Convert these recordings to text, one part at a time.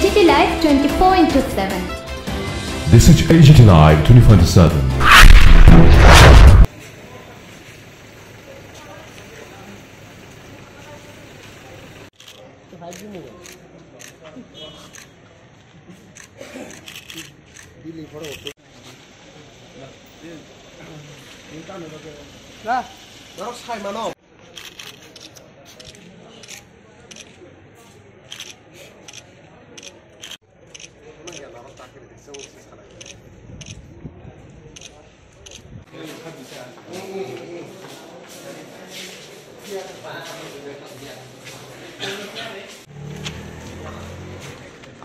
AGT Live 24/7. This is AGT Live 24/7.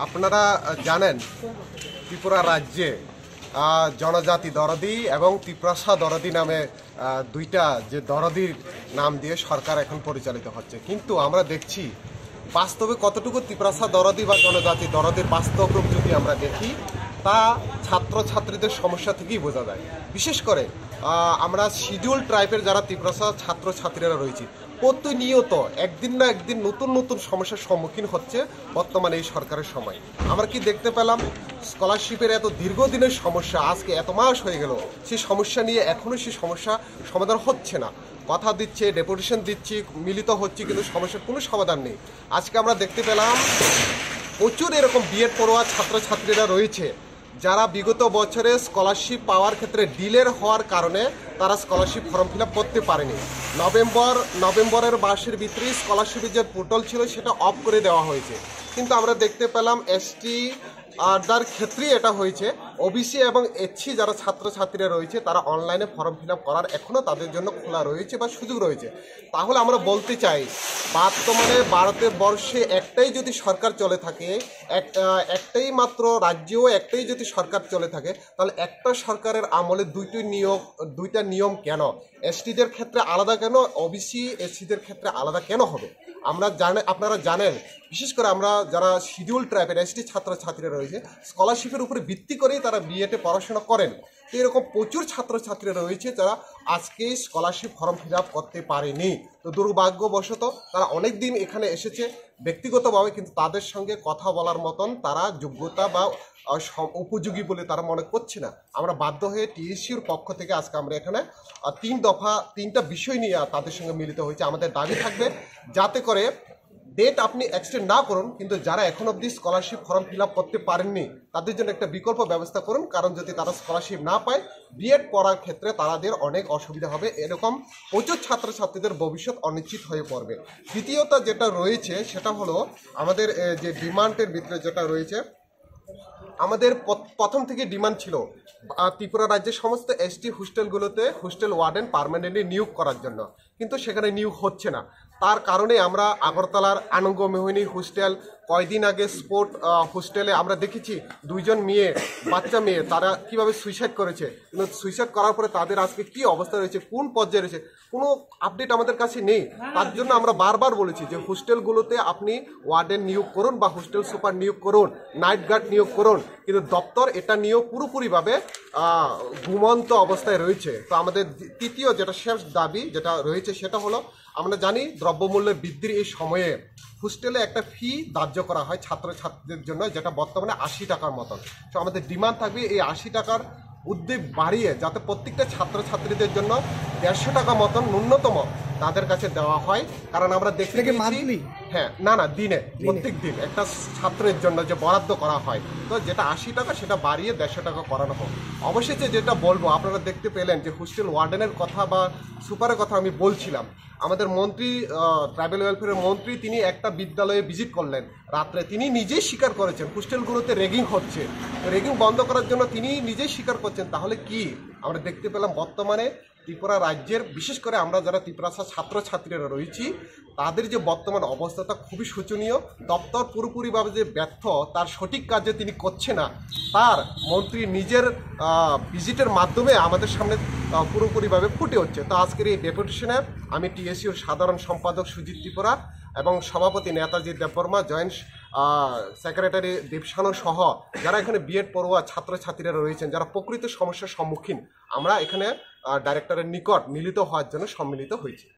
আপনারা জানেন ত্রিপুরা রাজ্যে জনজাতি দরদি এবং ত্রিপ্রাসা দরদি নামে দুইটা যে দরদির নাম দিয়ে সরকার এখন পরিচালিত হচ্ছে, কিন্তু আমরা দেখছি বাস্তবে কতটুকু ত্রিপ্রাসা দরদি বা জনজাতি দরদির বাস্তব রূপ যদি আমরা দেখি তা ছাত্রছাত্রীদের সমস্যা থেকেই বোঝা যায়। বিশেষ করে আমরা শিডিউল ট্রাইবের যারা ত্রিপ্রাসা ছাত্রছাত্রীরা রয়েছে প্রতিনিয়ত একদিন না একদিন নতুন নতুন সমস্যার সম্মুখীন হচ্ছে বর্তমানে এই সরকারের সময়। আমরা কি দেখতে পেলাম স্কলারশিপের এত দীর্ঘদিনের সমস্যা আজকে এত মাস হয়ে গেল, সেই সমস্যা নিয়ে এখনও সেই সমস্যা সমাধান হচ্ছে না। কথা দিচ্ছে, ডেপুটেশন দিচ্ছি, মিলিত হচ্ছে, কিন্তু সমস্যার কোনো সমাধান নেই। আজকে আমরা দেখতে পেলাম প্রচুর এরকম বিএড পড়ুয়া ছাত্রছাত্রীরা রয়েছে যারা বিগত বছরে স্কলারশিপ পাওয়ার ক্ষেত্রে ডিলের হওয়ার কারণে তারা স্কলারশিপ ফর্ম ফিল আপ করতে পারেনি। নভেম্বরের মাসের ভিতরে স্কলারশিপের যে পোর্টাল ছিল সেটা অফ করে দেওয়া হয়েছে, কিন্তু আমরা দেখতে পেলাম এসটি যার ক্ষেত্রে এটা হয়েছে, ওবিসি এবং এসসি যারা ছাত্রছাত্রীরা রয়েছে তারা অনলাইনে ফর্ম ফিল আপ করার এখনও তাদের জন্য খোলা রয়েছে বা সুযোগ রয়েছে। তাহলে আমরা বলতে চাই বর্তমানে ভারতবর্ষে একটাই যদি সরকার চলে থাকে, একটাই মাত্র রাজ্যেও একটাই যদি সরকার চলে থাকে, তাহলে একটা সরকারের আমলে দুইটা নিয়ম কেন? এসটিদের ক্ষেত্রে আলাদা কেন, ওবিসি এসসিদের ক্ষেত্রে আলাদা কেন হবে? আপনারা জানেন, বিশেষ করে আমরা যারা শিডিউল ট্রাইবের এসটি ছাত্রছাত্রীরা রয়েছে স্কলারশিপের উপরে ভিত্তি করেই তারা বিএডে পড়াশোনা করেন। তো এরকম প্রচুর ছাত্রছাত্রীরা রয়েছে যারা আজকে স্কলারশিপ ফর্ম ফিল আপ করতে পারেনি। তো দুর্ভাগ্যবশত তারা অনেক দিন এখানে এসেছে ব্যক্তিগতভাবে, কিন্তু তাদের সঙ্গে কথা বলার মতন তারা যোগ্যতা বা উপযোগী বলে তারা মনে করছে না। আমরা বাধ্য হয়ে টিএসসির পক্ষ থেকে আজকে আমরা এখানে 3টা বিষয় নিয়ে তাদের সঙ্গে মিলিত হয়েছে। আমাদের দাবি থাকবে যাতে করে ডেট আপনি এক্সটেন্ড না করুন, কিন্তু যারা এখন অবধি স্কলারশিপ ফর্ম ফিল আপ করতে পারেননি তাদের জন্য একটা বিকল্প ব্যবস্থা করুন, কারণ যদি তারা স্কলারশিপ না পায় বিএড পড়ার ক্ষেত্রে তাদের অনেক অসুবিধা হবে। এরকম প্রচুর ছাত্রছাত্রীদের ভবিষ্যৎ অনিশ্চিত হয়ে পড়বে। দ্বিতীয়ত যেটা রয়েছে সেটা হলো আমাদের যে ডিমান্ডের ভিতরে যেটা রয়েছে, আমাদের প্রথম থেকে ডিমান্ড ছিল ত্রিপুরা রাজ্যের সমস্ত এসটি হোস্টেলগুলোতে হোস্টেল ওয়ার্ডেন পার্মানেন্টলি নিয়োগ করার জন্য, কিন্তু সেখানে নিয়োগ হচ্ছে না। তার কারণে আমরা আগরতলার আনন্দ মোহিনী হোস্টেল, কয়দিন আগে স্পোর্ট হোস্টেলে আমরা দেখেছি 2জন বাচ্চা মেয়ে তারা কিভাবে সুইসাইড করেছে, কিন্তু সুইসাইড করার পরে তাদের আজকে কি অবস্থা রয়েছে, কোন পর্যায়ে রয়েছে, কোনো আপডেট আমাদের কাছে নেই। তার জন্য আমরা বারবার বলেছি যে হোস্টেলগুলোতে আপনি ওয়ার্ডেন নিয়োগ করুন বা হোস্টেল সুপার নিয়োগ করুন, নাইট গার্ড নিয়োগ করুন, কিন্তু দপ্তর এটা নিয়েও পুরোপুরিভাবে ঘুমন্ত অবস্থায় রয়েছে। তো আমাদের তৃতীয় যেটা শেষ দাবি যেটা রয়েছে সেটা হলো, আমরা জানি দ্রব্যমূল্যের বৃদ্ধির এই সময়ে হোস্টেলে একটা ফি ধার্য করা হয় ছাত্রছাত্রীদের জন্য, যেটা বর্তমানে 80 টাকার মতন। তো আমাদের ডিমান্ড থাকবে এই 80 টাকার উদ্যোগ বাড়িয়ে যাতে প্রত্যেকটা ছাত্রছাত্রীদের জন্য 150 টাকা মতন ন্যূনতম তাদের কাছে দেওয়া হয়। কারণ আমরা দেখতে পাচ্ছি দিনে প্রত্যেক দিন একটা ছাত্রের জন্য যে বরাদ্দ করা হয়, তো যেটা 80 টাকা সেটা বাড়িয়ে 150 টাকা করানো হোক। অবশেষে যেটা বলবো, আপনারা দেখতে পেলেন যে হোস্টেল ওয়ার্ডেনের কথা বা সুপারের কথা আমি বলছিলাম, আমাদের মন্ত্রী ট্রাইবেল ওয়েলফেয়ারের মন্ত্রী তিনি একটা বিদ্যালয়ে ভিজিট করলেন রাত্রে, তিনি নিজেই স্বীকার করেছেন হোস্টেলগুলোতে র্যাগিং হচ্ছে। র্যাগিং বন্ধ করার জন্য তিনি নিজেই স্বীকার করছেন। তাহলে কি আমরা দেখতে পেলাম বর্তমানে ত্রিপুরা রাজ্যের, বিশেষ করে আমরা যারা ত্রিপুরাসা ছাত্রছাত্রীরা রয়েছি তাদের যে বর্তমান অবস্থাটা খুবই শোচনীয়। দপ্তর পুরোপুরিভাবে যে ব্যর্থ, তার সঠিক কাজে তিনি করছে না, তার মন্ত্রী নিজের ভিজিটের মাধ্যমে আমাদের সামনে পুরোপুরিভাবে ফুটে হচ্ছে। তো আজকের এই ডেপুটেশনে আমি টিএসসির সাধারণ সম্পাদক সুজিত ত্রিপুরা এবং সভাপতি নেতাজি দেববর্মা, জয়েন্ট সেক্রেটারি দেবসানু সহ যারা এখানে বিএড পড়ুয়া ছাত্রছাত্রীরা রয়েছেন যারা প্রকৃত সমস্যার সম্মুখীন, আমরা এখানে ডাইরেক্টরের নিকট মিলিত হওয়ার জন্য সম্মিলিত হয়েছি।